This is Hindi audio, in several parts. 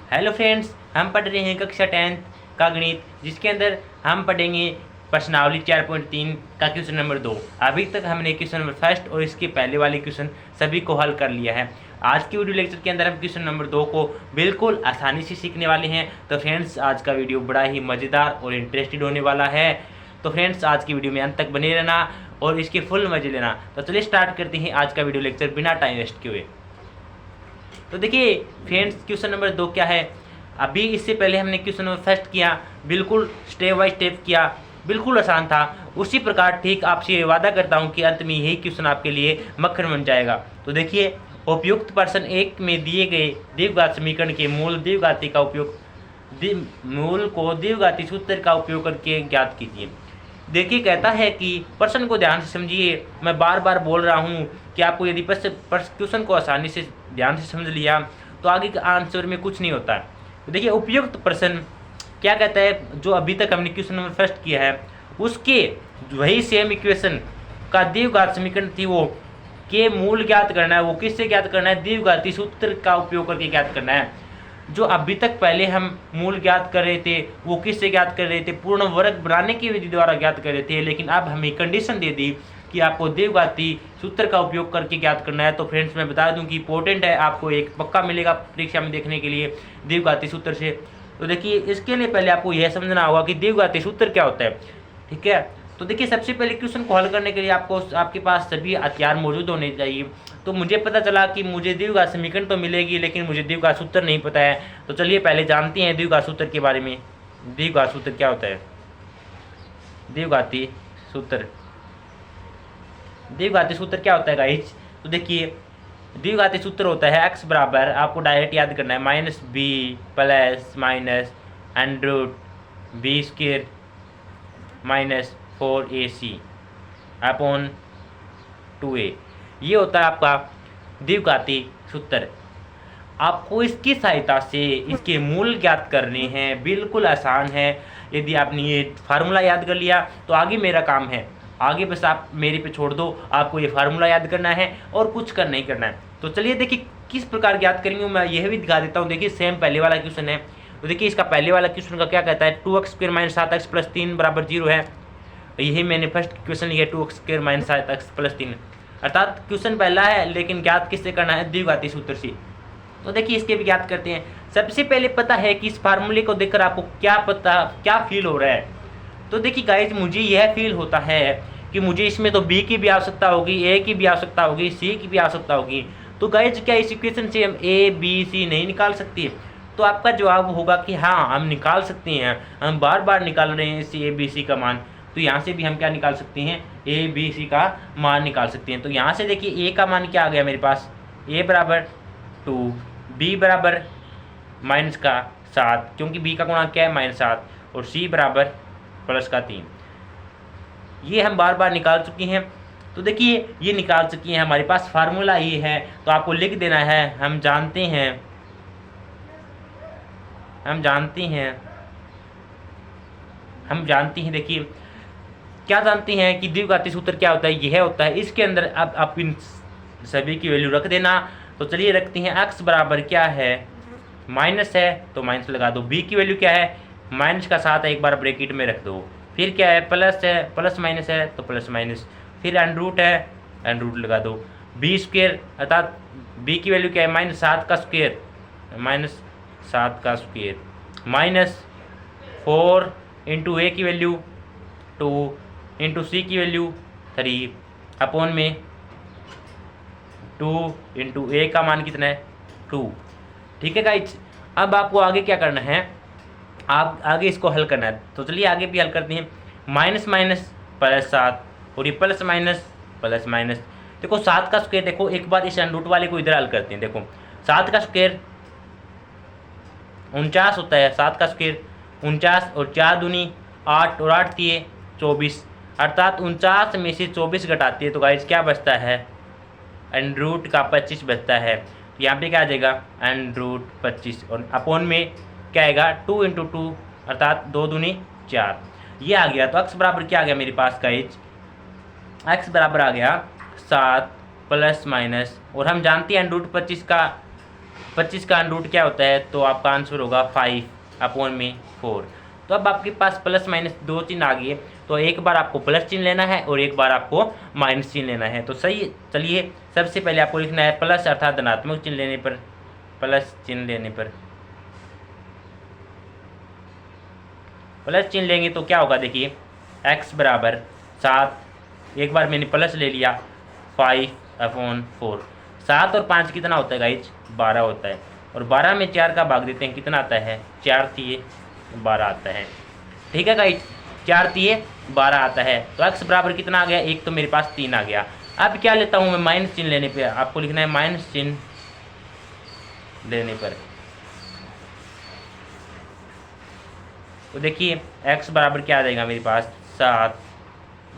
हेलो फ्रेंड्स, हम पढ़ रहे हैं कक्षा 10th का गणित, जिसके अंदर हम पढ़ेंगे प्रश्नावली 4.3 का क्वेश्चन नंबर 2। अभी तक हमने क्वेश्चन नंबर फर्स्ट और इसके पहले वाले क्वेश्चन सभी को हल कर लिया है। आज की वीडियो लेक्चर के अंदर हम क्वेश्चन नंबर 2 को बिल्कुल आसानी से सीखने वाले हैं। तो फ्रेंड्स, आज का वीडियो बड़ा ही मज़ेदार और इंटरेस्टेड होने वाला है। तो फ्रेंड्स, आज की वीडियो में अंत तक बने रहना और इसके फुल मजे लेना। तो चलिए स्टार्ट करते हैं आज का वीडियो लेक्चर बिना टाइम वेस्ट किए। तो देखिए फ्रेंड्स, क्वेश्चन नंबर 2 क्या है। अभी इससे पहले हमने क्वेश्चन नंबर फर्स्ट किया, बिल्कुल स्टेप बाय स्टेप किया, बिल्कुल आसान था। उसी प्रकार ठीक आपसे वादा करता हूं कि अंत में यही क्वेश्चन आपके लिए मक्खन बन जाएगा। तो देखिए, उपयुक्त प्रश्न 1 में दिए गए द्विघात समीकरण के मूल द्विघाती का उपयोग मूल को द्विघाती सूत्र का उपयोग करके ज्ञात कीजिए। देखिए, कहता है कि प्रश्न को ध्यान से समझिए। मैं बार बार बोल रहा हूँ कि आपको यदि क्वेश्चन को आसानी से ध्यान से समझ लिया तो आगे के आंसर में कुछ नहीं होता है। तो देखिए, उपयुक्त प्रश्न क्या कहता है, जो अभी तक हमने क्वेश्चन नंबर फर्स्ट किया है उसके वही सेम इक्वेशन का द्विघात समीकरण थी, वो के मूल ज्ञात करना है। वो किससे ज्ञात करना है? द्विघाती सूत्र का उपयोग करके ज्ञात करना है। जो अभी तक पहले हम मूल ज्ञात कर रहे थे वो किससे ज्ञात कर रहे थे? पूर्ण वर्ग बनाने की विधि द्वारा ज्ञात कर रहे थे, लेकिन अब हमें कंडीशन दे दी कि आपको द्विघाती सूत्र का उपयोग करके ज्ञात करना है। तो फ्रेंड्स, मैं बता दूं कि इंपॉर्टेंट है, आपको एक पक्का मिलेगा परीक्षा में देखने के लिए द्विघाती सूत्र से। तो देखिए, इसके लिए पहले आपको यह समझना होगा कि द्विघाती सूत्र क्या होता है। ठीक है, तो देखिए, सबसे पहले क्वेश्चन को हल करने के लिए आपके पास सभी हथियार मौजूद होने चाहिए। तो मुझे पता चला कि मुझे द्विघात समीकरण तो मिलेगी, लेकिन मुझे द्विघात सूत्र नहीं पता है। तो चलिए पहले जानते हैं द्विघात सूत्र के बारे में। द्विघात सूत्र क्या होता है? द्विघाती सूत्र द्विघाती सूत्र क्या होता है गाइस? तो देखिए, द्विघाती सूत्र होता है x बराबर, आपको डायरेक्ट याद करना है, minus B plus minus under root B square minus 4ac upon 2a। ये होता है आपका द्विघाती सूत्र। आपको इसकी सहायता से इसके मूल ज्ञात करने हैं, बिल्कुल आसान है। यदि आपने ये फार्मूला याद कर लिया तो आगे मेरा काम है, आगे बस आप मेरे पे छोड़ दो। आपको ये फार्मूला याद करना है और कुछ कर नहीं करना है। तो चलिए देखिए किस प्रकार ज्ञात करेंगे, मैं यह भी दिखा देता हूँ। देखिए, सेम पहले वाला क्वेश्चन है। तो देखिए, इसका पहले वाला क्वेश्चन का क्या कहता है, 2x square minus 7x plus 3 बराबर 0 है। यही मैंने फर्स्ट क्वेश्चन लिया, 2x square minus 7x plus 3, अर्थात क्वेश्चन पहला है, लेकिन ज्ञात किससे करना है? द्विघाती सूत्र से। तो देखिए, इसके भी ज्ञात करते हैं। सबसे पहले पता है कि इस फार्मूले को देखकर आपको क्या फील हो रहा है। तो देखिए गाइज, मुझे यह फील होता है कि मुझे इसमें तो बी की भी आवश्यकता होगी, ए की भी आवश्यकता होगी, सी की भी आवश्यकता होगी। तो गाइज, क्या इस इक्वेशन से हम ए बी सी नहीं निकाल सकते? तो आपका जवाब होगा कि हाँ, हम निकाल सकते हैं। हम बार बार निकाल रहे हैं इस ए बी सी का मान, तो यहाँ से भी हम क्या निकाल सकते हैं? ए बी सी का मान निकाल सकते हैं। तो यहाँ से देखिए, ए का मान क्या आ गया मेरे पास? ए बराबर 2, बी बराबर माइनस का 7, क्योंकि बी का गुणांक क्या है? -7, और सी बराबर प्लस का 3। ये हम बार बार निकाल चुके हैं। तो देखिए, ये निकाल चुके हैं, हमारे पास फार्मूला ये है। तो आपको लिख देना है, हम जानते हैं देखिए, क्या जानते हैं कि द्विघाती सूत्र क्या होता है? यह होता है, इसके अंदर अब आप इन सभी की वैल्यू रख देना। तो चलिए रखते हैं। x बराबर क्या है? माइनस है तो माइनस लगा दो। b की वैल्यू क्या है? माइनस का 7 है, एक बार ब्रैकेट में रख दो। फिर क्या है? प्लस है, प्लस माइनस है तो प्लस माइनस, फिर अंडर रूट है, अंडर रूट लगा दो। बी स्क्वायर, अर्थात b की वैल्यू क्या है? -7 का स्क्वायर, माइनस 4 इंटू ए की वैल्यू 2 इंटू सी की वैल्यू 3 अपॉन में 2 इंटू ए का मान कितना है? 2। ठीक है गाइज, अब आपको आगे क्या करना है? आप आगे इसको हल करना है। तो चलिए आगे भी हल करते हैं। माइनस माइनस प्लस 7, और ये प्लस माइनस प्लस माइनस। देखो, 7 का स्क्वायर, देखो एक बार इस अंडर रूट वाले को इधर हल करते हैं। देखो, 7 का स्क्वायर 49 होता है। 7 का स्क्वायर 49, और 4 दूनी 8, और 8 दिए 24, अर्थात 49 में से 24 घटाती है तो गाइज क्या बचता है? अंडर रूट का 25 बचता है। तो यहाँ पे क्या आ जाएगा? अंडर रूट 25, और अपॉन में क्या आएगा? 2 इंटू 2, अर्थात 2 दूनी 4। ये आ गया। तो x बराबर क्या आ गया मेरे पास गाइज? x बराबर आ गया 7 प्लस माइनस, और हम जानते हैं अंडर रूट 25 का 25 का अंडर रूट क्या होता है, तो आपका आंसर होगा 5/4। तो अब आपके पास प्लस माइनस दो चिन्ह आ गए, तो एक बार आपको प्लस चिन्ह लेना है और एक बार आपको माइनस चिन्ह लेना है। तो सही, चलिए सबसे पहले आपको लिखना है प्लस अर्थात धनात्मक चिन्ह लेने पर, प्लस चिन्ह लेने पर, प्लस चिन्ह लेंगे तो क्या होगा, देखिए x बराबर 7, एक बार मैंने प्लस ले लिया 5/4। 7 और 5 कितना होता है गाइज, 12 होता है, और 12 में 4 का भाग देते हैं, कितना आता है, 4 तिये 12 आता है। ठीक है गाइज, 4 तिये 12 आता है। तो x बराबर कितना आ गया, एक तो मेरे पास 3 आ गया। अब क्या लेता हूँ मैं, माइनस चिन्ह लेने पे आपको लिखना है माइनस चिन्ह लेने पर। तो देखिए x बराबर क्या आ जाएगा मेरे पास 7,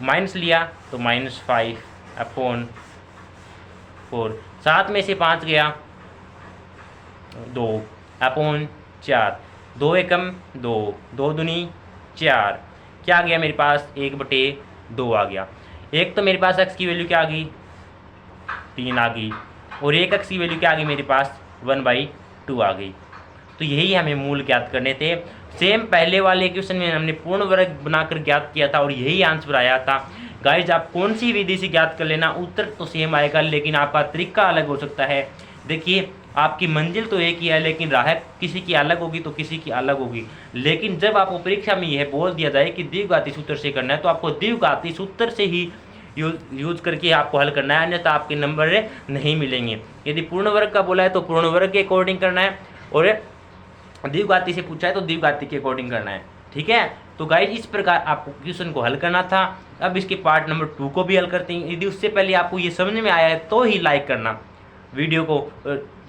माइनस लिया तो -5/4। 7 में से 5 गया 2/4, 2 एकम 2, 2 दूनी 4, क्या आ गया मेरे पास 1/2 आ गया। एक तो मेरे पास x की वैल्यू क्या आ गई, 3 आ गई, और एक x की वैल्यू क्या आ गई मेरे पास 1/2 आ गई। तो यही हमें मूल ज्ञात करने थे। सेम पहले वाले क्वेश्चन में हमने पूर्ण वर्ग बनाकर ज्ञात किया था और यही आंसर आया था। गाइज आप कौन सी विधि से ज्ञात कर लेना, उत्तर तो सेम आएगा लेकिन आपका तरीका अलग हो सकता है। देखिए आपकी मंजिल तो एक ही है लेकिन राह किसी की अलग होगी तो किसी की अलग होगी। लेकिन जब आपको परीक्षा में यह बोल दिया जाए कि द्विघाती सूत्र से करना है तो आपको द्विघाती सूत्र से ही यूज करके आपको हल करना है, अन्यथा आपके नंबर नहीं मिलेंगे। यदि पूर्ण वर्ग का बोला है तो पूर्ण वर्ग के अकॉर्डिंग करना है, और द्विघाती से पूछा है तो द्विघाती के अकॉर्डिंग करना है। ठीक है, तो गाइज इस प्रकार आपको क्वेश्चन को हल करना था। अब इसके पार्ट नंबर 2 को भी हल करते हैं। यदि उससे पहले आपको ये समझ में आया है तो ही लाइक करना वीडियो को,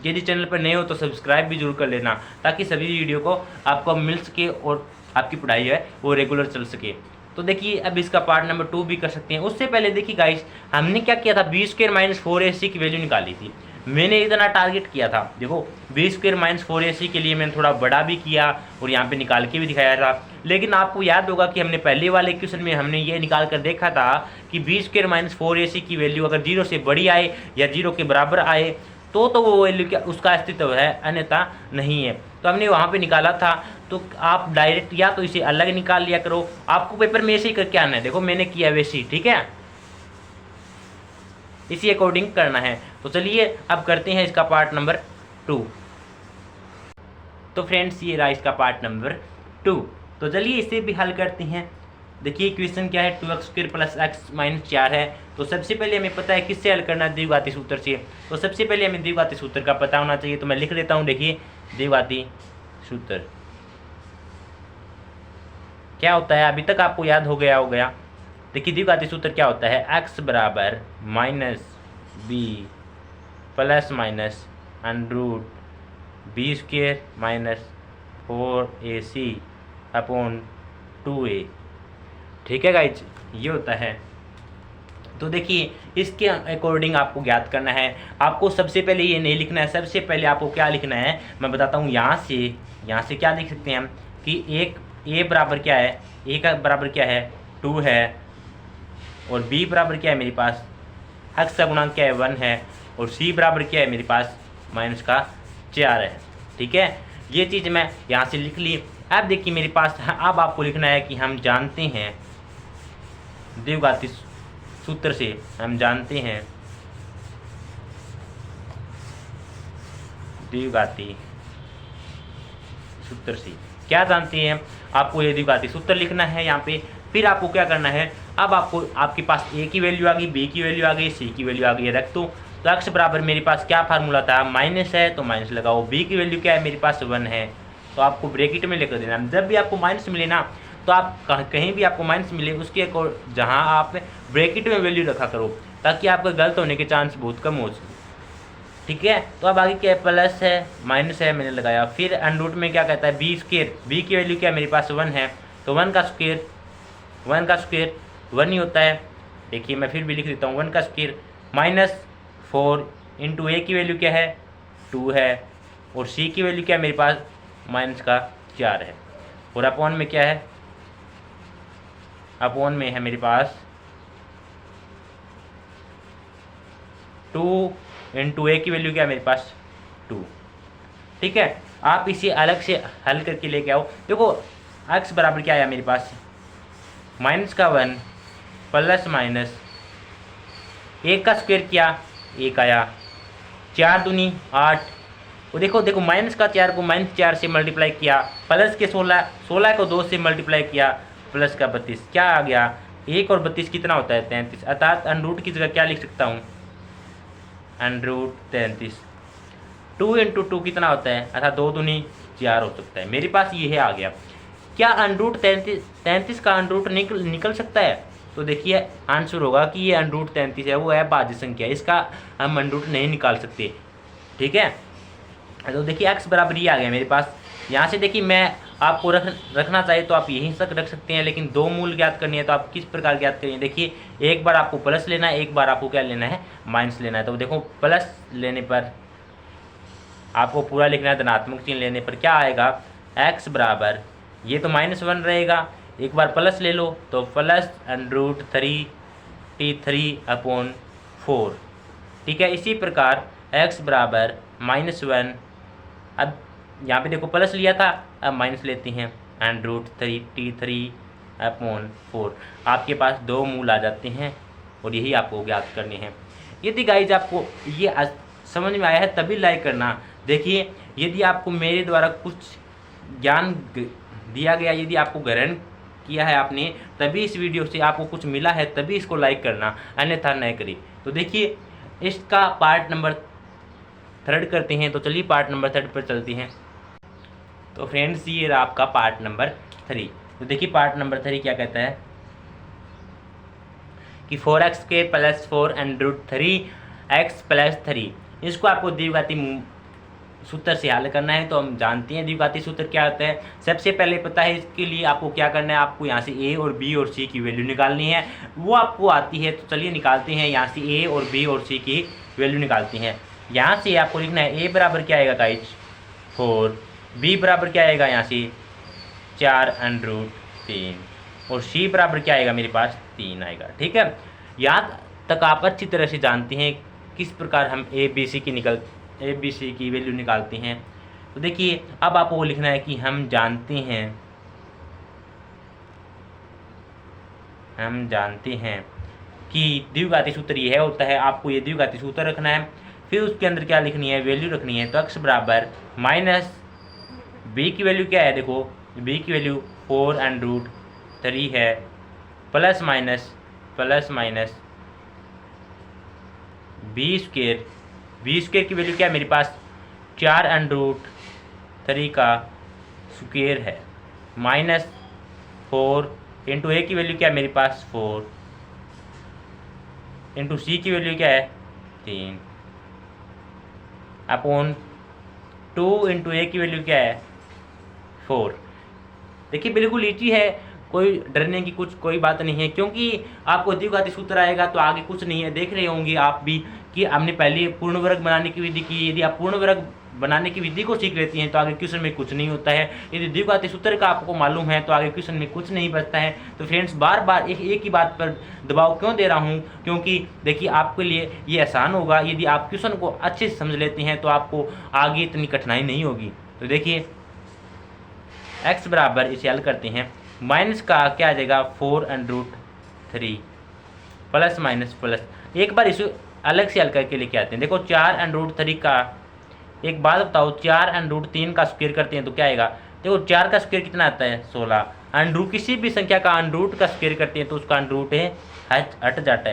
यदि चैनल पर नए हो तो सब्सक्राइब भी जरूर कर लेना ताकि सभी वीडियो को आपको मिल सके और आपकी पढ़ाई है वो रेगुलर चल सके। तो देखिए अब इसका पार्ट नंबर 2 भी कर सकते हैं। उससे पहले देखिए गाइस हमने क्या किया था, b² - 4ac की वैल्यू निकाली थी। मैंने इतना टारगेट किया था, देखो b² - 4ac के लिए मैंने थोड़ा बड़ा भी किया और यहाँ पे निकाल के भी दिखाया था। लेकिन आपको याद होगा कि हमने पहले वाले क्वेश्चन में हमने ये निकाल कर देखा था कि b² - 4ac की वैल्यू अगर 0 से बड़ी आए या 0 के बराबर आए तो वो वैल्यू क्या उसका अस्तित्व है, अन्यथा नहीं है। तो हमने वहाँ पे निकाला था। तो आप डायरेक्ट या तो इसे अलग निकाल लिया करो, आपको पेपर में ऐसे ही करके आना है। देखो मैंने किया वैसे ही, ठीक है, इसी अकॉर्डिंग करना है। तो चलिए अब करते हैं इसका पार्ट नंबर 2। तो फ्रेंड्स ये रहा इसका पार्ट नंबर 2। तो चलिए इसे भी हल करते हैं। देखिए क्वेश्चन क्या है, 2x² + x - 4 है। तो सबसे पहले हमें पता है किससे हल करना है, द्विघाती सूत्र से। तो सबसे पहले हमें द्विघाती सूत्र का पता होना चाहिए। तो मैं लिख देता हूँ, देखिए द्विघाती सूत्र क्या होता है, अभी तक आपको याद हो गया। देखिए द्विघाती सूत्र क्या होता है, x बराबर -b ± √b² - 4ac/2a। ठीक है गाइज, ये होता है। तो देखिए इसके अकॉर्डिंग आपको ज्ञात करना है। आपको सबसे पहले ये नहीं लिखना है, सबसे पहले आपको क्या लिखना है मैं बताता हूँ। यहाँ से क्या लिख सकते हैं हम कि एक a बराबर क्या है, a का बराबर क्या है 2 है, और b बराबर क्या है मेरे पास x का गुणांक क्या है 1 है, और c बराबर क्या है मेरे पास -4 है। ठीक है, ये चीज़ मैं यहाँ से लिख ली। अब देखिए मेरे पास अब आपको लिखना है कि हम जानते हैं द्विघाती सूत्र से, हम जानते हैं द्विघाती सूत्र से क्या जानते हैं, आपको ये द्विघाती सूत्र लिखना है यहाँ पे। फिर आपको क्या करना है, अब आपके पास a की वैल्यू आ गई, b की वैल्यू आ गई, c की वैल्यू आ गई, रख दो। तो x बराबर मेरे पास क्या फार्मूला था, माइनस है तो माइनस लगाओ, b की वैल्यू क्या है मेरे पास 1 है तो आपको ब्रैकेट में लेकर देना। जब भी आपको माइनस मिले ना, तो आप कहीं भी आपको माइनस मिले उसके जहाँ आप ब्रैकेट में वैल्यू रखा करो ताकि आपका गलत होने के चांस बहुत कम हो सके। ठीक है, तो अब आगे क्या है, प्लस है माइनस है मैंने लगाया। फिर अंडर में क्या कहता है b², b की वैल्यू क्या है मेरे पास 1 है तो 1 का स्क्वायर 1 ही होता है। देखिए मैं फिर भी लिख देता हूँ 1 का स्क्वायर -4 इंटू a की वैल्यू क्या है 2 है, और c की वैल्यू क्या है मेरे पास -4 है, और अपॉन में क्या है, अपॉन में है मेरे पास 2 इंटू a की वैल्यू क्या है मेरे पास 2। ठीक है। आप इसे अलग से हल करके लेके आओ। देखो x बराबर क्या आया मेरे पास, -1 प्लस माइनस 1 का स्क्वायर किया 1 आया, 4 दूनी 8, और देखो देखो -4 को -4 से मल्टीप्लाई किया, प्लस के 16 को 2 से मल्टीप्लाई किया, प्लस का 32, क्या आ गया 1 और 32 कितना होता है 33, अर्थात अनरूट की जगह क्या लिख सकता हूँ √33। 2 × 2 कितना होता है, अर्थात 2 दूनी 4 हो सकता है। मेरे पास ये आ गया। क्या √33 का अनरूट निकल सकता है? तो देखिए आंसर होगा कि ये √33 है, वो है भाज्य संख्या, इसका हम अनरूट नहीं निकाल सकते। ठीक है, तो देखिए x बराबर ये आ गया मेरे पास। यहाँ से देखिए मैं आपको रखना चाहिए तो आप यहीं तक रख सकते हैं, लेकिन दो मूल ज्ञात करनी है तो आप किस प्रकार ज्ञात करेंगे। देखिए एक बार आपको प्लस लेना है, एक बार आपको क्या लेना है माइनस लेना है। तो देखो प्लस लेने पर आपको पूरा लिखना है, धनात्मक चिन्ह लेने पर क्या आएगा x बराबर, ये तो -1 रहेगा, एक बार प्लस ले लो तो प्लस √3t3/4। ठीक है, इसी प्रकार x बराबर -1, अब यहाँ पे देखो प्लस लिया था, अब माइनस लेते हैं, √3t3/4। आपके पास दो मूल आ जाते हैं और यही आपको ज्ञात करने हैं। यदि गाइज आपको ये समझ में आया है तभी लाइक करना। देखिए यदि आपको मेरे द्वारा कुछ ज्ञान दिया गया, यदि आपको ग्रहण किया है आपने, तभी इस वीडियो से आपको कुछ मिला है तभी इसको लाइक करना, अन्यथा नहीं करिए। तो देखिए इसका पार्ट नंबर 3 करते हैं। तो चलिए पार्ट नंबर 3 पर चलते हैं। तो फ्रेंड्स ये रहा आपका पार्ट नंबर 3। तो देखिए पार्ट नंबर 3 क्या कहता है कि 4x² + 4 √3x + 3, इसको आपको द्विघाती सूत्र से हल करना है। तो हम जानते हैं द्विघाती सूत्र क्या होता है। सबसे पहले पता है इसके लिए आपको क्या करना है, आपको यहाँ से a और b और c की वैल्यू निकालनी है, वो आपको आती है। तो चलिए निकालते हैं, यहाँ से a और b और c की वैल्यू निकालते हैं। यहाँ से आपको लिखना है a बराबर क्या आएगा गाइज 4, b बराबर क्या आएगा यहाँ से 4√3 और c बराबर क्या आएगा मेरे पास 3 आएगा। ठीक है, यहाँ तक आप अच्छी तरह से जानते हैं किस प्रकार हम a b c की वैल्यू निकालते हैं। तो देखिए अब आपको लिखना है कि हम जानते हैं कि द्विघाती सूत्र ये होता है। आपको ये द्विघाती सूत्र रखना है, फिर उसके अंदर क्या लिखनी है वैल्यू रखनी है। तो x बराबर माइनस b की वैल्यू क्या है, देखो b की वैल्यू 4√3 है, प्लस माइनस b² की वैल्यू क्या है मेरे पास 4√3 का स्क्वायर है, -4 इंटू a की वैल्यू क्या है मेरे पास 4 इंटू c की वैल्यू क्या है 3 अपॉन 2 इंटू a की वैल्यू क्या है 4। देखिए बिल्कुल इजी है, कोई डरने की कोई बात नहीं है, क्योंकि आपको द्विघाती सूत्र आएगा तो आगे कुछ नहीं है। देख रहे होंगे आप भी कि हमने पहले पूर्ण वर्ग बनाने की विधि की। यदि आप पूर्ण वर्ग बनाने की विधि को सीख लेती हैं तो आगे क्वेश्चन में कुछ नहीं होता है। यदि द्विघाती सूत्र का आपको मालूम है तो आगे क्वेश्चन में कुछ नहीं बचता है। तो फ्रेंड्स बार बार एक ही बात पर दबाव क्यों दे रहा हूँ, क्योंकि देखिए आपके लिए ये आसान होगा। यदि आप क्वेश्चन को अच्छे से समझ लेते हैं तो आपको आगे इतनी कठिनाई नहीं होगी। तो देखिए x बराबर इसे हल करते हैं, माइनस का क्या आ जाएगा 4√3 प्लस माइनस प्लस, एक बार इसे अलग से हल करके लेके आते हैं। देखो 4√3 का, एक बात बताओ 4√3 का स्क्वायर करते हैं तो क्या आएगा, देखो 4 का स्क्वायर कितना आता है 16, अंडरूट किसी भी संख्या का अंडरूट का स्क्वायर करते हैं तो उसका अंडरूट है हट जाता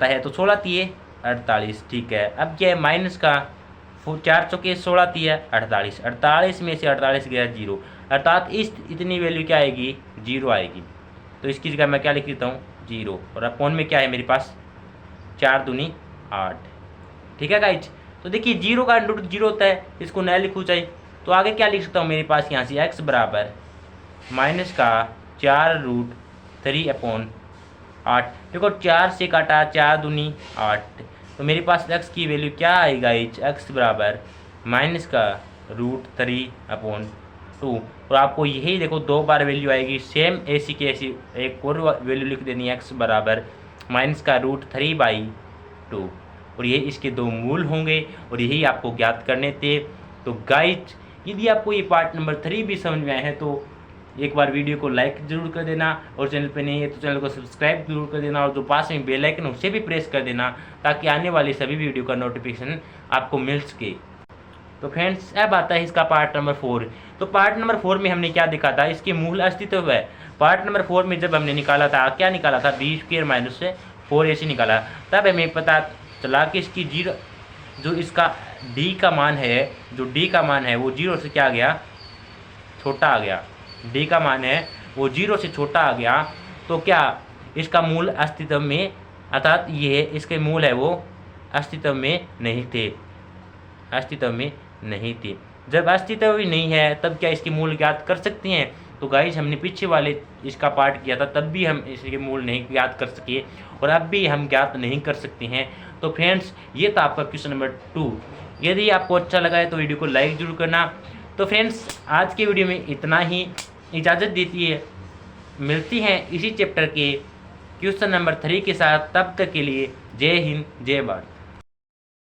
है। तो 16 3 48। ठीक है, अब क्या है माइनस का 4 चौके 16 3 48, 48 में से 48 गया 0, अर्थात इतनी वैल्यू क्या आएगी 0 आएगी। तो इसकी जगह मैं क्या लिख देता हूँ 0, और अपॉन में क्या है मेरे पास 4 दूनी 8। ठीक है गाइज, तो देखिए 0 का अंडरूट 0 होता है, इसको नया लिखूँ चाहिए। तो आगे क्या लिख सकता हूँ मेरे पास यहाँ से x बराबर माइनस का 4√3/8। देखो 4 से काटा 4 दूनी 8, तो मेरे पास x की वैल्यू क्या आएगा x बराबर माइनस का √3/2। और आपको यही देखो 2 बार वैल्यू आएगी, सेम ऐसी की ऐसी एक और वैल्यू लिख देनी है x बराबर माइनस का √3/2, और ये इसके दो मूल होंगे और यही आपको ज्ञात करने थे। तो गाइज यदि आपको ये पार्ट नंबर 3 भी समझ में आया है तो एक बार वीडियो को लाइक जरूर कर देना, और चैनल पे नहीं है तो चैनल को सब्सक्राइब जरूर कर देना, और जो पास में बेल आइकन उसे भी प्रेस कर देना ताकि आने वाली सभी वीडियो का नोटिफिकेशन आपको मिल सके। तो फ्रेंड्स अब आता है इसका पार्ट नंबर 4। तो पार्ट नंबर 4 में हमने क्या देखा था, इसके मूल अस्तित्व है। पार्ट नंबर 4 में जब हमने निकाला था, क्या निकाला था, b² - 4ac निकाला, तब हमें पता चला कि इसकी जीरो जो इसका d का मान है, जो d का मान है वो 0 से क्या आ गया, छोटा आ गया। d का मान है वो 0 से छोटा आ गया, तो क्या इसका मूल अस्तित्व में, अर्थात ये इसके मूल है वो अस्तित्व में नहीं थे, अस्तित्व में नहीं थे। जब अस्तित्व ही नहीं है तब क्या इसके मूल ज्ञात कर सकते हैं? तो गाइस हमने पीछे वाले इसका पार्ट किया था, तब भी हम इसके मूल नहीं ज्ञात कर सके, और अब भी हम ज्ञात नहीं कर सकते हैं। तो फ्रेंड्स ये था आपका क्वेश्चन नंबर 2। यदि आपको अच्छा लगा है तो वीडियो को लाइक जरूर करना। तो फ्रेंड्स आज के वीडियो में इतना ही, इजाज़त देती है, मिलती हैं इसी चैप्टर के क्वेश्चन नंबर 3 के साथ। तब तक के लिए जय हिंद जय भारत।